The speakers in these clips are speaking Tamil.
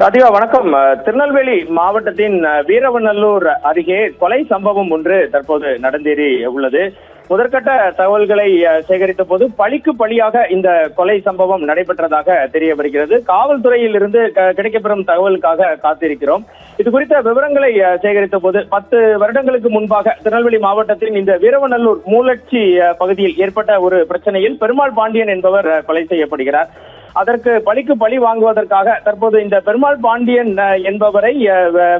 ராதிகா வணக்கம். திருநெல்வேலி மாவட்டத்தின் வீரவநல்லூர் அருகே கொலை சம்பவம் ஒன்று தற்போது நடந்தேறி உள்ளது. முதற்கட்ட தகவல்களை சேகரித்த போது பழிக்கு பழியாக இந்த கொலை சம்பவம் நடைபெற்றதாக தெரிய வருகிறது. காவல்துறையில் இருந்து கிடைக்கப்பெறும் தகவலுக்காக காத்திருக்கிறோம். இது குறித்த விவரங்களை சேகரித்த போது 10 வருடங்களுக்கு முன்பாக திருநெல்வேலி மாவட்டத்தின் இந்த வீரவநல்லூர் மூலச்சி பகுதியில் ஏற்பட்ட ஒரு பிரச்சனையில் பெருமாள் பாண்டியன் என்பவர் கொலை செய்யப்படுகிறார். அதற்கு பழிக்கு பழி வாங்குவதற்காக தற்போது இந்த பெருமாள் பாண்டியன் என்பவரை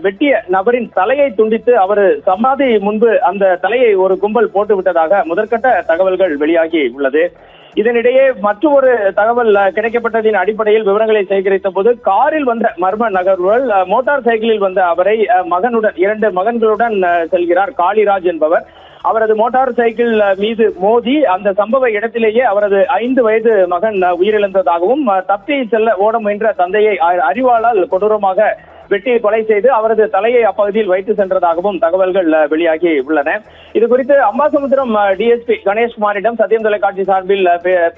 வெட்டிய நபரின் தலையை துண்டித்து அவர் சமாதி முன்பு அந்த தலையை ஒரு கும்பல் போட்டு விட்டதாக முதற்கட்ட தகவல்கள் வெளியாகி உள்ளது. இதனிடையே மற்றொரு தகவல் கிடைக்கப்பட்டதின் அடிப்படையில் விவரங்களை சேகரித்த போது காரில் வந்த மர்ம நபர்கள் மோட்டார் சைக்கிளில் வந்த அவரை மகனுடன் 2 மகன்களுடன் செல்கிறார். காளிராஜ் என்பவர் அவரது மோட்டார் சைக்கிள் மீது மோதி அந்த சம்பவ இடத்திலேயே அவரது 5 வயது மகன் உயிரிழந்ததாகவும் தப்பி செல்ல ஓட முயன்ற தந்தையை அரிவாளால் கொடூரமாக வெட்டி கொலை செய்து அவரது தலையை அப்பகுதியில் வைத்து சென்றதாகவும் தகவல்கள் வெளியாகி உள்ளன. இது குறித்து அம்பாசமுத்திரம் டிஎஸ்பி கணேஷ்குமாரிடம் சத்தியம் தொலைக்காட்சி சார்பில்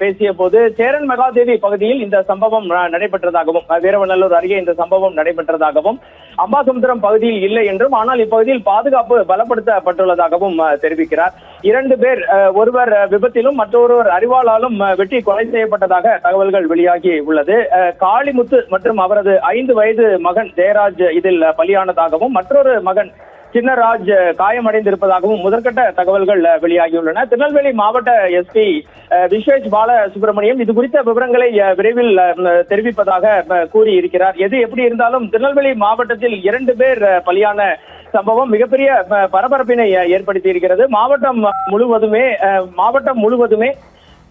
பேசிய போது சேரன் மகாதேவி பகுதியில் இந்த சம்பவம் நடைபெற்றதாகவும் வீரவநல்லூர் அருகே இந்த சம்பவம் நடைபெற்றதாகவும் அம்பாசமுத்திரம் பகுதியில் இல்லை என்றும் ஆனால் இப்பகுதியில் பாதுகாப்பு பலப்படுத்தப்பட்டுள்ளதாகவும் தெரிவிக்கிறார். 2 பேர் ஒருவர் விபத்திலும் மற்றொருவர் அரிவாளாலும் வெட்டி கொலை செய்யப்பட்டதாக தகவல்கள் வெளியாகி உள்ளது. காளிமுத்து மற்றும் அவரது 5 வயது மகன் ஜெயராஜ் இதில் பலியானதாகவும் மற்றொரு மகன் சின்னராஜ் காயமடைந்திருப்பதாகவும் முதற்கட்ட தகவல்கள் வெளியாகியுள்ளன. திருநெல்வேலி மாவட்ட எஸ்பி விஸ்வேஷ் பால சுப்பிரமணியம் இது குறித்த விவரங்களை விரைவில் தெரிவிப்பதாக கூறியிருக்கிறார். எது எப்படி இருந்தாலும் திருநெல்வேலி மாவட்டத்தில் 2 பேர் பலியான சம்பவம் மிகப்பெரிய பரபரப்பினை ஏற்படுத்தி இருக்கிறது. மாவட்டம் முழுவதுமே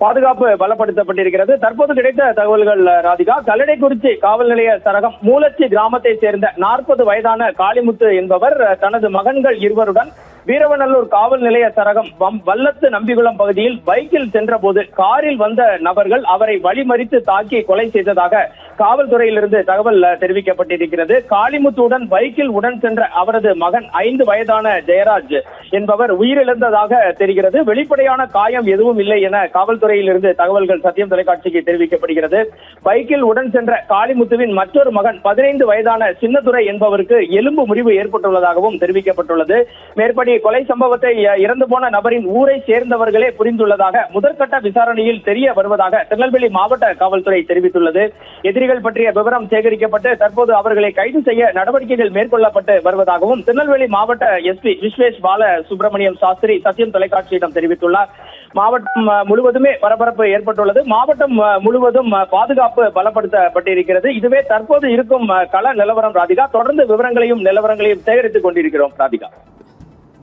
பாதுகாப்பு பலப்படுத்தப்பட்டிருக்கிறது. தற்போது கிடைத்த தகவல்கள் ராதிகா, கல்லடைக்குறிச்சி காவல் நிலைய சரகம் மூலச்சி கிராமத்தை சேர்ந்த 40 வயதான காளிமுத்து என்பவர் தனது மகன்கள் 2 வீரவநல்லூர் காவல் நிலைய சரகம் வல்லத்து நம்பிகுளம் பகுதியில் பைக்கில் சென்ற போது காரில் வந்த நபர்கள் அவரை வழிமறித்து தாக்கி கொலை செய்ததாக காவல்துறையிலிருந்து தகவல் தெரிவிக்கப்பட்டிருக்கிறது. காளிமுத்துடன் பைக்கில் உடன் சென்ற அவரது மகன் 5 வயதான ஜெயராஜ் என்பவர் உயிரிழந்ததாக தெரிகிறது. வெளிப்படையான காயம் எதுவும் இல்லை என காவல்துறையிலிருந்து தகவல்கள் சத்தியம் தொலைக்காட்சிக்கு தெரிவிக்கப்படுகிறது. பைக்கில் உடன் சென்ற காளிமுத்துவின் மற்றொரு மகன் 15 வயதான சின்னதுரை என்பவருக்கு எலும்பு முறிவு ஏற்பட்டுள்ளதாகவும் தெரிவிக்கப்பட்டுள்ளது. மேற்படி கொலை சம்பவத்தை இறந்து போன நபரின் ஊரை சேர்ந்தவர்களே புரிந்துள்ளதாக முதற்கட்ட விசாரணையில் தெரிய வருவதாக திருநெல்வேலி மாவட்ட காவல்துறை தெரிவித்துள்ளது. எதிரிகள் பற்றிய விவரம் சேகரிக்கப்பட்டு தற்போது அவர்களை கைது செய்ய நடவடிக்கைகள் மேற்கொள்ளப்பட்டு வருவதாகவும் திருநெல்வேலி மாவட்ட எஸ்பி விஸ்வேஷ் பால சுப்பிரமணியம் சாஸ்திரி சத்தியம் தொலைக்காட்சியிடம் தெரிவித்துள்ளார். மாவட்டம் முழுவதுமே பரபரப்பு ஏற்பட்டுள்ளது. மாவட்டம் முழுவதும் பாதுகாப்பு பலப்படுத்தப்பட்டிருக்கிறது. இதுவே தற்போது இருக்கும் கள நிலவரம் ராதிகா. தொடர்ந்து விவரங்களையும் நிலவரங்களையும் சேகரித்துக் கொண்டிருக்கிறோம் ராதிகா.